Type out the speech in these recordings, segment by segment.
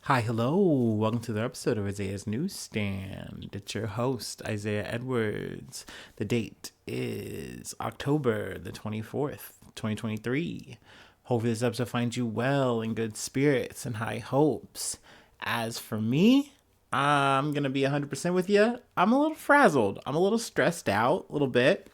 Hi, hello. Welcome to the episode of Isaiah's Newsstand. It's your host, Isaiah Edwards. The date is October the 24th, 2023. Hopefully this episode finds you well, in good spirits, and high hopes. As for me, I'm going to be 100% with you. I'm a little frazzled. I'm a little stressed out, a little bit.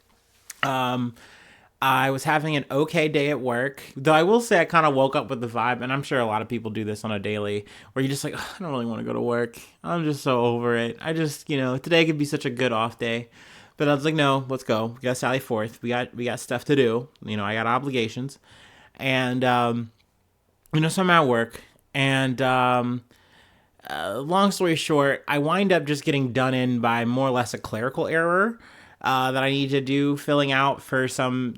I was having an okay day at work, though I will say I kind of woke up with the vibe, and I'm sure a lot of people do this on a daily, where you're just like, "Ugh, I don't really want to go to work. I'm just so over it. Today could be such a good off day." But I was like, no, let's go. We got Sally Forth. We got stuff to do. I got obligations. And, so I'm at work, and long story short, I wind up just getting done in by more or less a clerical error that I need to do, filling out for some,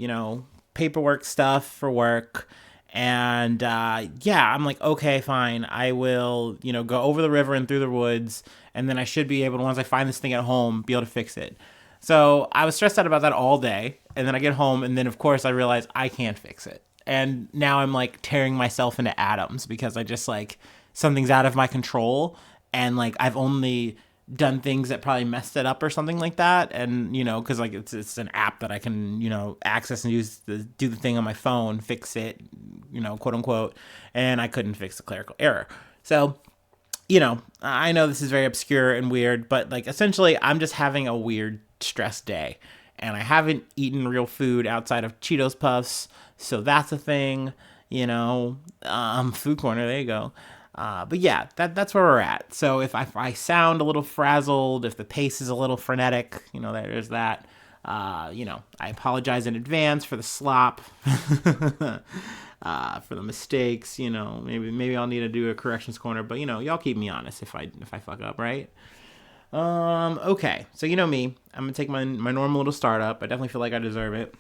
paperwork stuff for work. And I'm like, okay, fine. I will, go over the river and through the woods. And then I should be able to, once I find this thing at home, be able to fix it. So I was stressed out about that all day. And then I get home. And then, of course, I realize I can't fix it. And now I'm like tearing myself into atoms because I just like something's out of my control. And like I've only done things that probably messed it up or something like that. And, because like it's an app that I can, access and use to do the thing on my phone, fix it, quote unquote. And I couldn't fix the clerical error. So, I know this is very obscure and weird, but like essentially I'm just having a weird stress day. And I haven't eaten real food outside of Cheetos Puffs. So that's a thing, food corner, there you go. But yeah, that's where we're at. So if I sound a little frazzled, if the pace is a little frenetic, there's that. I apologize in advance for the slop, for the mistakes. Maybe I'll need to do a corrections corner, but y'all keep me honest if I fuck up, right? Okay. So me, I'm gonna take my normal little startup. I definitely feel like I deserve it.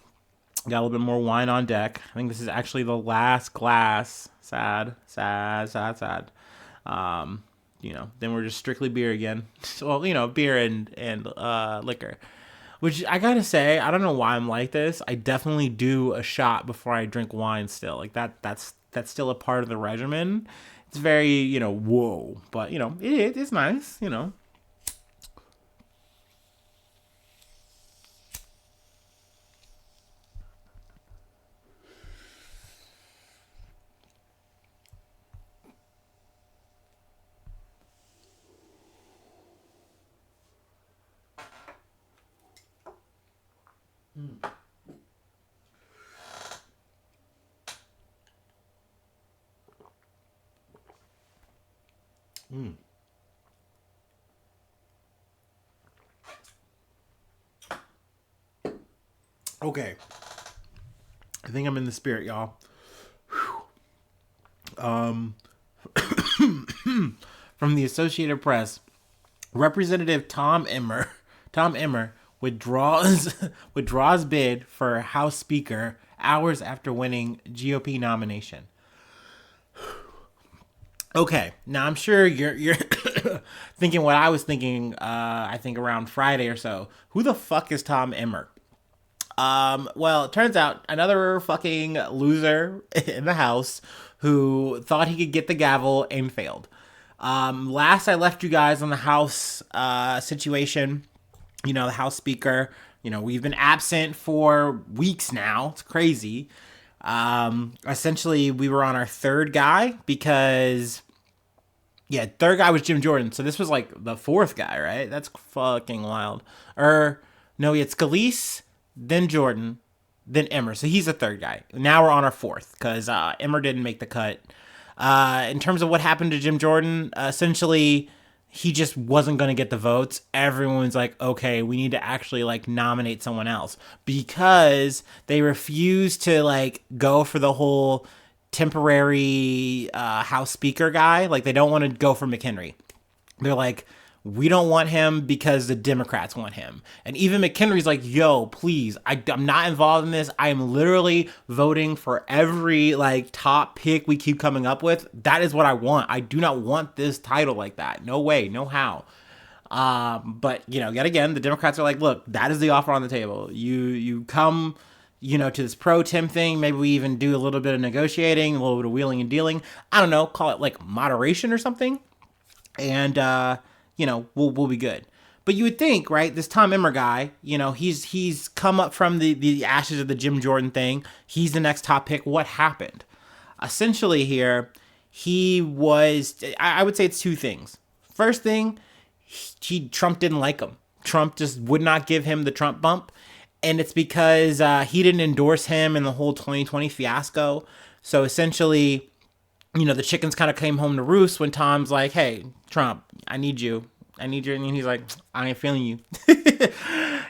Got a little bit more wine on deck. I think this is actually the last glass. Sad. Then we're just strictly beer again. Well, beer and liquor. Which I gotta say, I don't know why I'm like this. I definitely do a shot before I drink wine still. Like that's still a part of the regimen. It's very, whoa. But, it's nice. Okay. I think I'm in the spirit, y'all. Um, from the Associated Press, Representative Tom Emmer withdraws withdraws bid for House Speaker hours after winning GOP nomination. Okay, now I'm sure you're thinking what I was thinking. I think around Friday or so. Who the fuck is Tom Emmer? Well, it turns out another fucking loser in the House who thought he could get the gavel and failed. Last I left you guys on the House situation, the House Speaker, we've been absent for weeks now. It's crazy. Essentially, we were on our third guy because, yeah, third guy was Jim Jordan. So this was like the fourth guy, right? That's fucking wild. No, it's Scalise, then Jordan, then Emmer. So he's the third guy. Now we're on our fourth because Emmer didn't make the cut. In terms of what happened to Jim Jordan, essentially he just wasn't going to get the votes. Everyone's like, okay, we need to actually like nominate someone else because they refuse to like go for the whole temporary House Speaker guy. Like they don't want to go for McHenry. They're like, we don't want him because the Democrats want him. And even McHenry's like, yo, please, I'm not involved in this. I am literally voting for every like top pick we keep coming up with. That is what I want. I do not want this title like that. No way, no how. But yet again, the Democrats are like, look, that is the offer on the table. You come, to this pro Tim thing. Maybe we even do a little bit of negotiating, a little bit of wheeling and dealing. I don't know, call it like moderation or something. and we'll be good. But you would think, right? This Tom Emmer guy, he's come up from the ashes of the Jim Jordan thing. He's the next top pick. What happened? Essentially, here he was. I would say it's two things. First thing, Trump didn't like him. Trump just would not give him the Trump bump, and it's because he didn't endorse him in the whole 2020 fiasco. So essentially, the chickens kind of came home to roost when Tom's like, "Hey, Trump, I need you. And he's like, I ain't feeling you."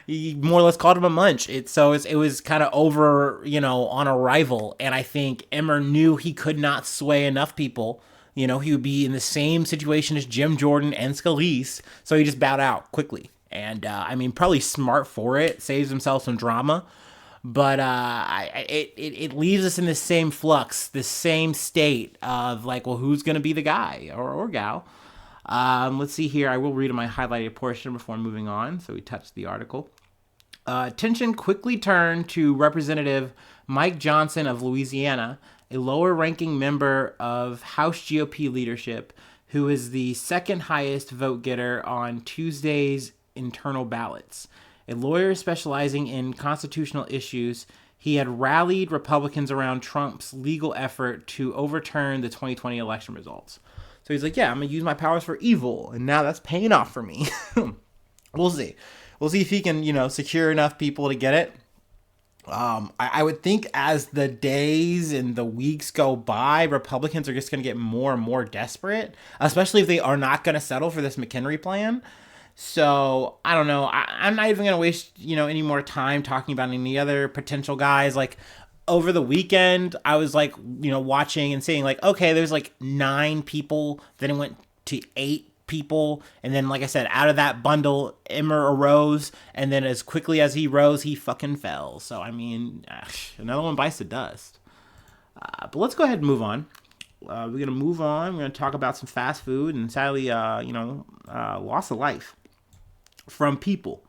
He more or less called him a munch. It was kind of over, on arrival. And I think Emmer knew he could not sway enough people. He would be in the same situation as Jim Jordan and Scalise. So he just bowed out quickly. And probably smart for it, saves himself some drama. But it leaves us in the same flux, the same state of like, well, who's going to be the guy or gal? Let's see here. I will read my highlighted portion before moving on. So we touched the article. Attention quickly turned to Representative Mike Johnson of Louisiana, a lower-ranking member of House GOP leadership, who is the second highest vote getter on Tuesday's internal ballots. A lawyer specializing in constitutional issues, he had rallied Republicans around Trump's legal effort to overturn the 2020 election results. So he's like, yeah, I'm going to use my powers for evil, and now that's paying off for me. We'll see. We'll see if he can, secure enough people to get it. I would think as the days and the weeks go by, Republicans are just going to get more and more desperate, especially if they are not going to settle for this McHenry plan. So I don't know. I'm not even going to waste, any more time talking about any other potential guys. Like over the weekend, I was like, watching and saying like, okay, there's like 9 people. Then it went to 8 people. And then, like I said, out of that bundle, Emmer arose. And then as quickly as he rose, he fucking fell. So, another one bites the dust. But let's go ahead and move on. We're going to move on. We're going to talk about some fast food and sadly, loss of life from people.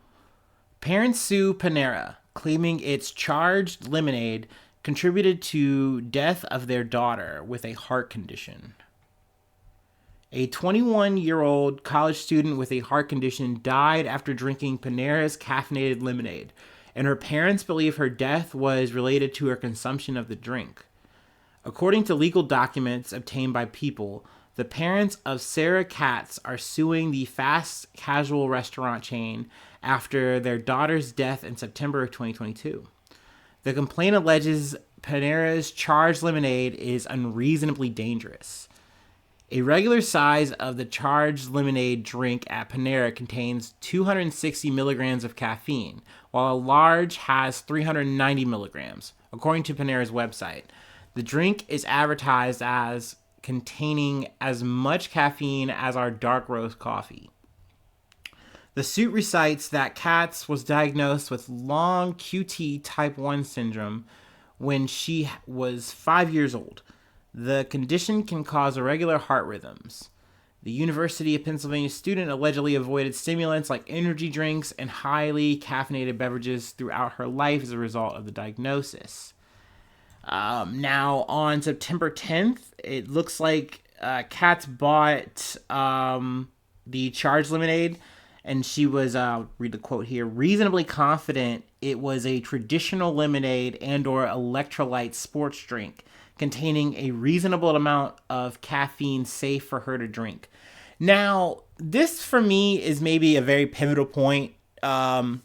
Parents sue Panera, claiming its charged lemonade contributed to death of their daughter with a heart condition. A 21-year-old college student with a heart condition died after drinking Panera's caffeinated lemonade, and her parents believe her death was related to her consumption of the drink. According to legal documents obtained by People, the parents of Sarah Katz are suing the fast casual restaurant chain after their daughter's death in September of 2022. The complaint alleges Panera's charged lemonade is unreasonably dangerous. A regular size of the charged lemonade drink at Panera contains 260 milligrams of caffeine, while a large has 390 milligrams, according to Panera's website. The drink is advertised as containing as much caffeine as our dark roast coffee. The suit recites that Katz was diagnosed with long QT type 1 syndrome when she was 5 years old. The condition can cause irregular heart rhythms. The University of Pennsylvania student allegedly avoided stimulants like energy drinks and highly caffeinated beverages throughout her life as a result of the diagnosis. Now, on September 10th, it looks like Katz bought the charged lemonade, and she was, read the quote here, reasonably confident it was a traditional lemonade and or electrolyte sports drink containing a reasonable amount of caffeine safe for her to drink. Now, this for me is maybe a very pivotal point, and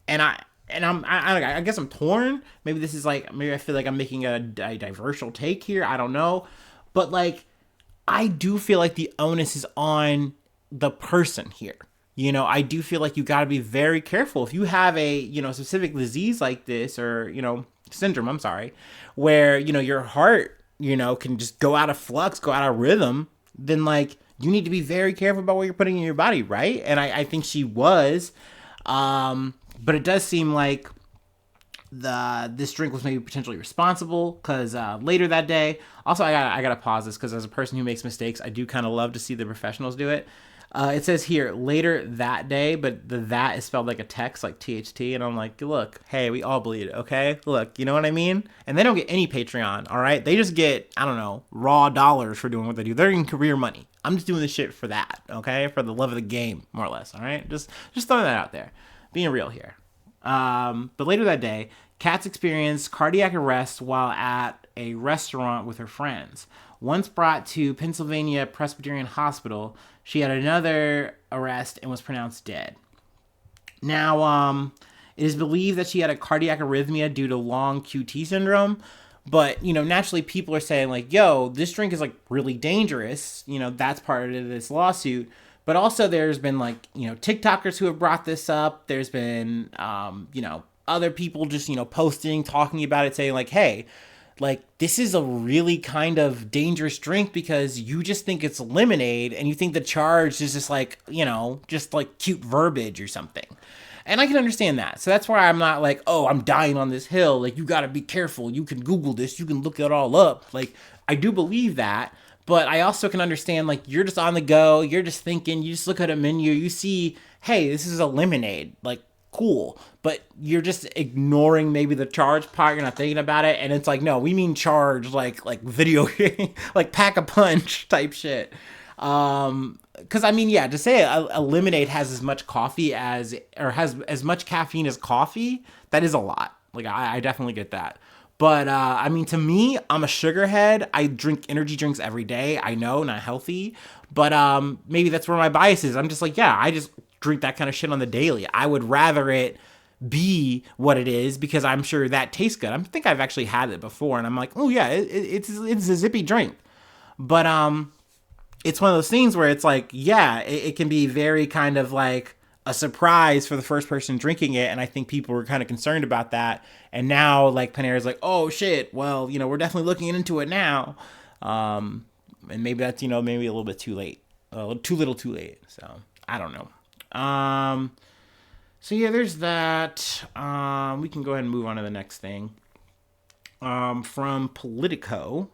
I guess I'm torn. Maybe this is like, maybe I feel like I'm making a diversional take here. I don't know. But like, I do feel like the onus is on the person here. I do feel like you got to be very careful. If you have a, specific disease like this or, syndrome, I'm sorry, where, your heart, can just go out of flux, go out of rhythm, then like, you need to be very careful about what you're putting in your body, right? And I think she was. But it does seem like this drink was maybe potentially responsible because later that day, also I gotta pause this because as a person who makes mistakes, I do kind of love to see the professionals do it. It says here later that day, but the that is spelled like a text, like THT. And I'm like, look, hey, we all bleed, okay? Look, you know what I mean? And they don't get any Patreon, all right? They just get, I don't know, raw dollars for doing what they do. They're in career money. I'm just doing this shit for that, okay? For the love of the game, more or less, all right? Just throwing that out there. Being real here. But later that day, Katz experienced cardiac arrest while at a restaurant with her friends. Once brought to Pennsylvania Presbyterian Hospital, she had another arrest and was pronounced dead. Now, it is believed that she had a cardiac arrhythmia due to long QT syndrome. But, naturally people are saying like, yo, this drink is like really dangerous. That's part of this lawsuit. But also there's been like, TikTokers who have brought this up. There's been, other people just, posting, talking about it, saying like, hey, like this is a really kind of dangerous drink because you just think it's lemonade and you think the charge is just like, just like cute verbiage or something. And I can understand that. So that's why I'm not like, oh, I'm dying on this hill. Like, you got to be careful. You can Google this. You can look it all up. Like, I do believe that. But I also can understand, like, you're just on the go. You're just thinking. You just look at a menu. You see, hey, this is a lemonade. Like, cool. But you're just ignoring maybe the charge part. You're not thinking about it. And it's like, no, we mean charge, like video game, like pack a punch type shit. Because I mean, yeah, to say a lemonade has as much coffee has as much caffeine as coffee, that is a lot. Like, I definitely get that. But I mean, to me, I'm a sugar head. I drink energy drinks every day. I know, not healthy, but maybe that's where my bias is. I'm just like, yeah, I just drink that kind of shit on the daily. I would rather it be what it is because I'm sure that tastes good. I think I've actually had it before, and I'm like, oh yeah, it's a zippy drink. But it's one of those things where it's like, yeah, it can be very kind of like a surprise for the first person drinking it. And I think people were kind of concerned about that. And now like Panera's like, oh shit, well, we're definitely looking into it now. And maybe that's, maybe a little bit too late, too little too late. So I don't know. So yeah, there's that. We can go ahead and move on to the next thing. From Politico.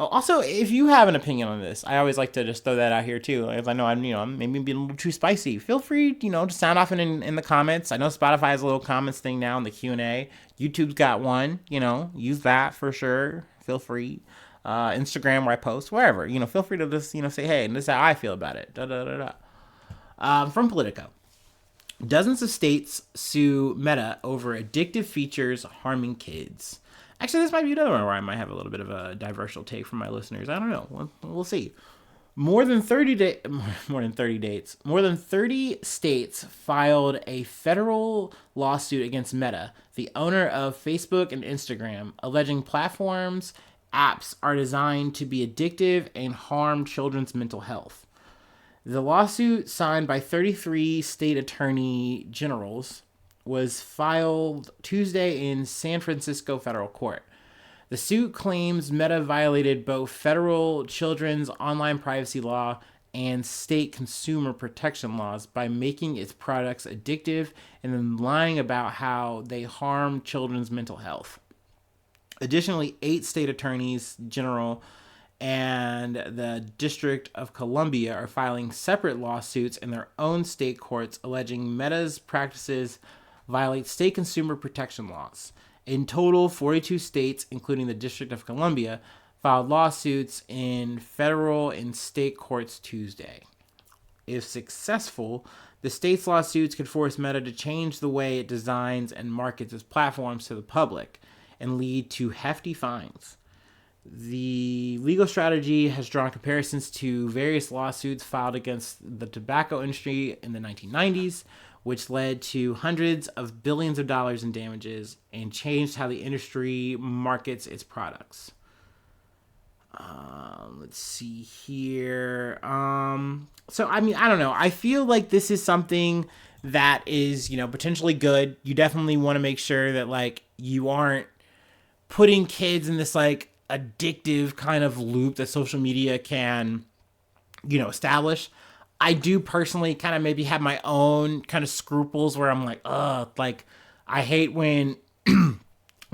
Oh, also, if you have an opinion on this, I always like to just throw that out here too. If I know I'm maybe being a little too spicy, feel free, to sound off in the comments. I know Spotify has a little comments thing now in the Q&A. YouTube's got one, use that for sure. Feel free. Instagram where I post, wherever, feel free to just, say, hey, and this is how I feel about it. From Politico. Dozens of states sue Meta over addictive features harming kids. Actually, this might be another one where I might have a little bit of a diversional take from my listeners. I don't know. We'll see. More than 30 states filed a federal lawsuit against Meta, the owner of Facebook and Instagram, alleging platforms' apps are designed to be addictive and harm children's mental health. The lawsuit, signed by 33 state attorney generals, was filed Tuesday in San Francisco federal court. The suit claims Meta violated both federal children's online privacy law and state consumer protection laws by making its products addictive and then lying about how they harm children's mental health. Additionally, 8 state attorneys general and the District of Columbia are filing separate lawsuits in their own state courts alleging Meta's practices violate state consumer protection laws. In total, 42 states, including the District of Columbia, filed lawsuits in federal and state courts Tuesday. If successful, the state's lawsuits could force Meta to change the way it designs and markets its platforms to the public and lead to hefty fines. The legal strategy has drawn comparisons to various lawsuits filed against the tobacco industry in the 1990s, which led to hundreds of billions of dollars in damages and changed how the industry markets its products. Let's see here. So, I mean, I don't know. I feel like this is something that is, potentially good. You definitely want to make sure that, like, you aren't putting kids in this, like, addictive kind of loop that social media can, establish. I do personally kind of maybe have my own kind of scruples where I'm like, like, I hate when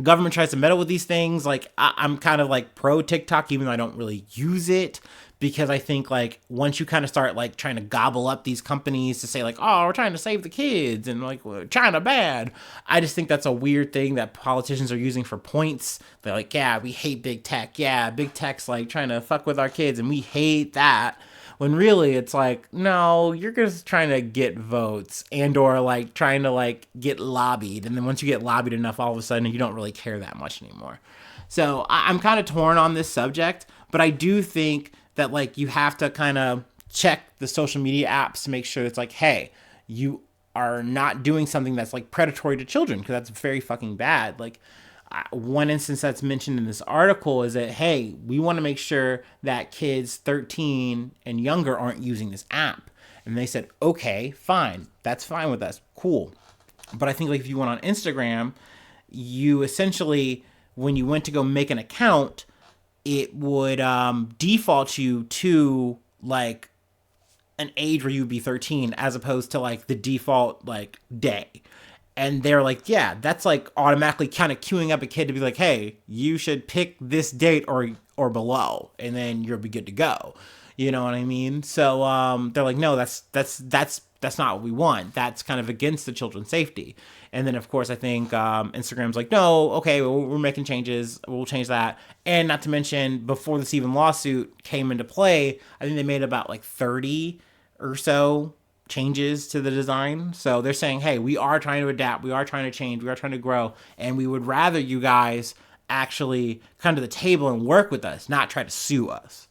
government tries to meddle with these things. Like I'm kind of like pro TikTok, even though I don't really use it, because I think like once you kind of start like trying to gobble up these companies to say like, oh, we're trying to save the kids and like China bad, I just think that's a weird thing that politicians are using for points. They're like, yeah, we hate big tech. Yeah, big tech's like trying to fuck with our kids and we hate that. When really it's like, no, you're just trying to get votes and or like trying to like get lobbied. And then once you get lobbied enough, all of a sudden you don't really care that much anymore. So I'm kind of torn on this subject, but I do think that like you have to kind of check the social media apps to make sure it's like, hey, you are not doing something that's like predatory to children, because that's very fucking bad. Like one instance that's mentioned in this article is that, hey, we want to make sure that kids 13 and younger aren't using this app. And they said, okay, fine. That's fine with us. Cool. But I think like if you went on Instagram, you essentially, when you went to go make an account, it would default you to like an age where you'd be 13 as opposed to like the default like day. And they're like, yeah, that's like automatically kind of queuing up a kid to be like, hey, you should pick this date or below, and then you'll be good to go. You know what I mean? So they're like, no, that's not what we want. That's kind of against the children's safety. And then of course I think Instagram's like, no, okay, we're making changes. We'll change that. And not to mention, before this even lawsuit came into play, I think they made about like 30 or so changes to the design. So they're saying, hey, we are trying to adapt, we are trying to change, we are trying to grow, and we would rather you guys actually come to the table and work with us, not try to sue us.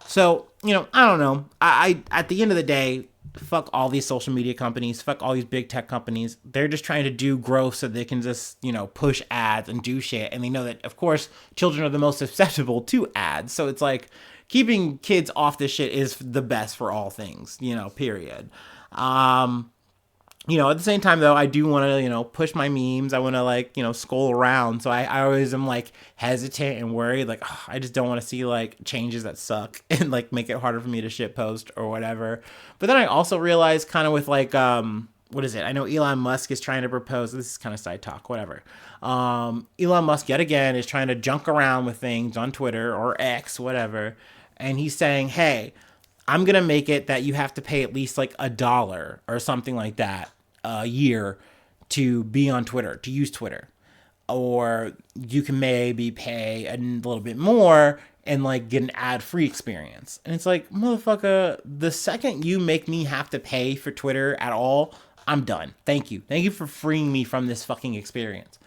So, you know, I don't know. I at the end of the day, fuck all these social media companies, fuck all these big tech companies. They're just trying to do growth so they can just, you know, push ads and do shit. And they know that, of course, children are the most susceptible to ads. So it's like keeping kids off this shit is the best for all things, you know, period. You know, at the same time though, I do want to, you know, push my memes. I want to like, you know, scroll around. So I always am like hesitant and worried. Like, oh, I just don't want to see like changes that suck and like make it harder for me to shit post or whatever. But then I also realized kind of with like, what is it? I know Elon Musk is trying to propose. This is kind of side talk, whatever. Elon Musk yet again is trying to junk around with things on Twitter or X, whatever. And he's saying, hey, I'm going to make it that you have to pay at least like $1 or something like that a year to be on Twitter, to use Twitter. Or you can maybe pay a little bit more and like get an ad-free experience. And it's like, motherfucker, the second you make me have to pay for Twitter at all, I'm done. Thank you. Thank you for freeing me from this fucking experience.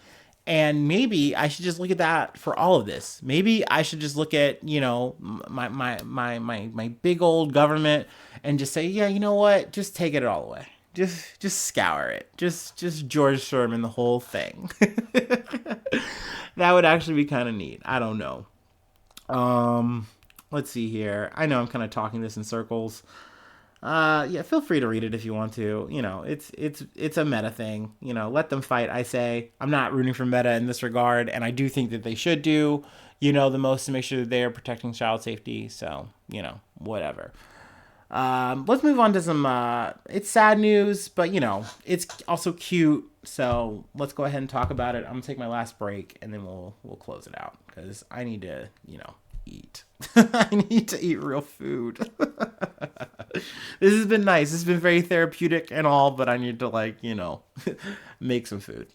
And maybe I should just look at that for all of this. Maybe I should just look at, you know, my big old government and just say, yeah, you know what? Just take it all away. Just scour it. Just George Sherman the whole thing. That would actually be kind of neat. I don't know. Let's see here. I know I'm kind of talking this in circles. Yeah, feel free to read it if you want to. You know, it's a meta thing. You know, let them fight. I say I'm not rooting for meta in this regard, and I do think that they should do, you know, the most to make sure that they are protecting child safety. So, you know, whatever. Let's move on to some. It's sad news, but you know, it's also cute. So let's go ahead and talk about it. I'm gonna take my last break, and then we'll close it out because I need to, you know, eat. I need to eat real food. This has been nice. This has been very therapeutic and all, but I need to like, you know, make some food.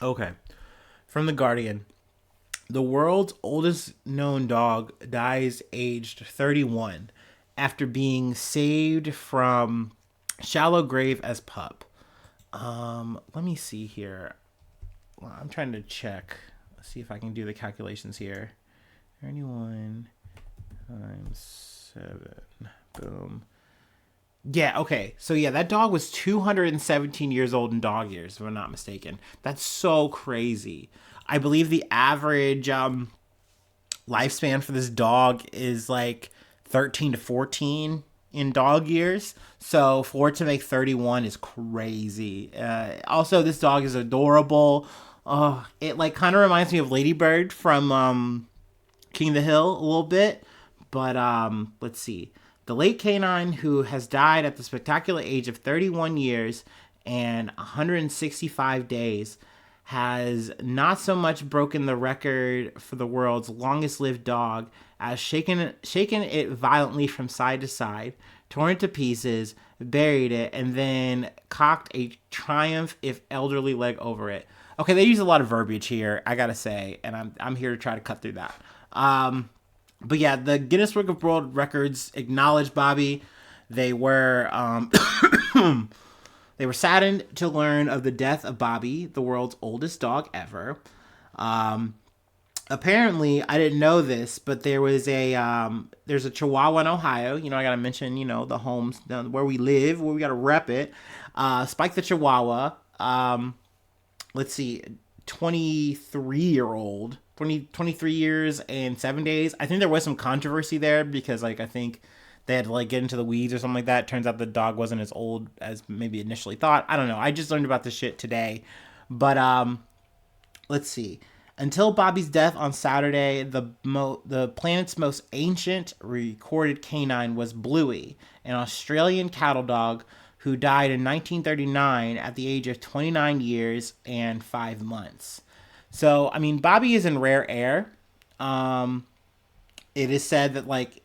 Okay. From The Guardian. The world's oldest known dog dies aged 31 after being saved from shallow grave as pup. Let me see here. Well, I'm trying to check. Let's see if I can do the calculations here. 31 times 7. Boom. Yeah, okay. So yeah, that dog was 217 years old in dog years, if I'm not mistaken. That's so crazy. I believe the average lifespan for this dog is like 13 to 14 in dog years. So for it to make 31 is crazy. Also, this dog is adorable. It like kind of reminds me of Ladybird from King of the Hill a little bit. But let's see. The late canine, who has died at the spectacular age of 31 years and 165 days, has not so much broken the record for the world's longest lived dog as shaken it violently from side to side, torn it to pieces, buried it, and then cocked a triumph if elderly leg over it. Okay, they use a lot of verbiage here, I gotta say, and I'm here to try to cut through that. But yeah, the Guinness Book of World Records acknowledged Bobi. They were they were saddened to learn of the death of Bobi, the world's oldest dog ever. Apparently, I didn't know this, but there's a Chihuahua in Ohio. I gotta mention, the homes where we live, where we gotta rep it. Spike the Chihuahua. Let's see, 23-year-old, 23 years and 7 days. I think there was some controversy there because, like, I think they had to, like, get into the weeds or something like that. Turns out the dog wasn't as old as maybe initially thought. I don't know. I just learned about this shit today. But, let's see. Until Bobi's death on Saturday, the planet's most ancient recorded canine was Bluey, an Australian cattle dog who died in 1939 at the age of 29 years and 5 months. So, I mean, Bobi is in rare air. It is said that, like,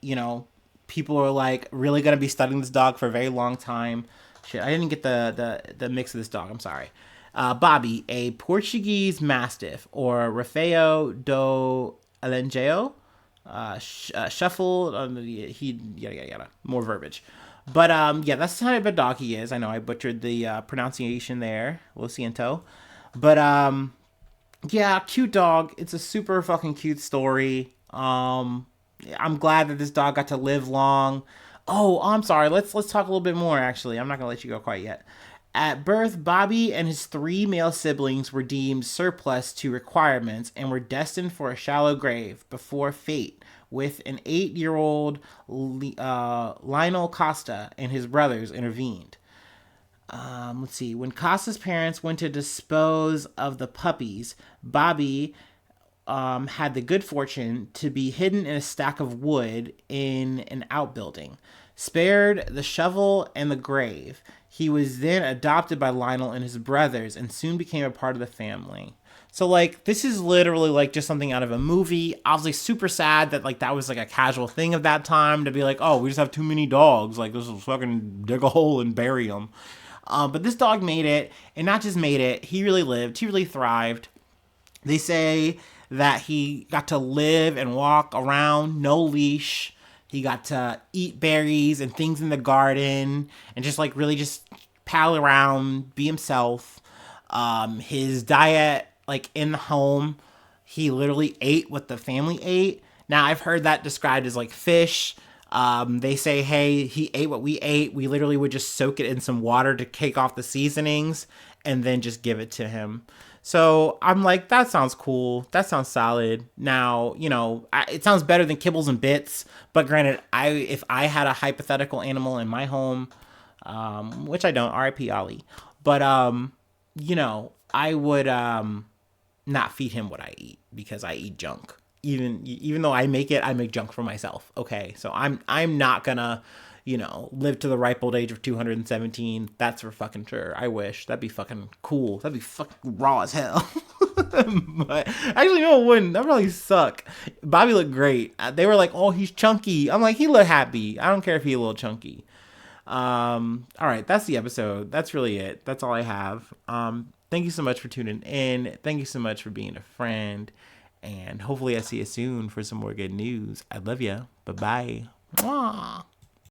people are, like, really going to be studying this dog for a very long time. Shit, I didn't get the mix of this dog. I'm sorry. Bobi, a Portuguese Mastiff, or Rafeo do Alentejo, shuffled, yada. More verbiage. But, yeah, that's the type of dog he is. I know I butchered the pronunciation there. Lo siento. But, yeah, cute dog. It's a super fucking cute story. I'm glad that this dog got to live long. Oh, I'm sorry. Let's talk a little bit more, actually. I'm not going to let you go quite yet. At birth, Bobi and his 3 male siblings were deemed surplus to requirements and were destined for a shallow grave before fate, with an 8-year-old Lionel Costa and his brothers intervened. Let's see. When Costa's parents went to dispose of the puppies, Bobi had the good fortune to be hidden in a stack of wood in an outbuilding. Spared the shovel and the grave, he was then adopted by Lionel and his brothers and soon became a part of the family. So, like, this is literally, like, just something out of a movie. Obviously, super sad that, like, that was, like, a casual thing of that time to be like, oh, we just have too many dogs. Like, let's just fucking dig a hole and bury them. But this dog made it, and not just made it, he really lived. He really thrived. They say that he got to live and walk around, no leash. He got to eat berries and things in the garden and just, like, really just pal around, be himself. His diet, like, in the home, he literally ate what the family ate. Now, I've heard that described as, like, fish. They say, hey, he ate what we ate. We literally would just soak it in some water to take off the seasonings and then just give it to him. So I'm like, that sounds cool. That sounds solid. Now, it sounds better than kibbles and bits. But granted, if I had a hypothetical animal in my home, which I don't, R.I.P. Ollie. But, I would not feed him what I eat because I eat junk. Even though I make junk for myself. Okay, so I'm not gonna, live to the ripe old age of 217. That's for fucking sure. I wish. That'd be fucking cool. That'd be fucking raw as hell. But actually, no, it wouldn't. That'd probably suck. Bobi looked great. They were like, oh, he's chunky. I'm like, he looked happy. I don't care if he's a little chunky. All right, that's the episode. That's really it. That's all I have. Thank you so much for tuning in. Thank you so much for being a friend. And hopefully I see you soon for some more good news. I love you. Bye-bye. Mwah.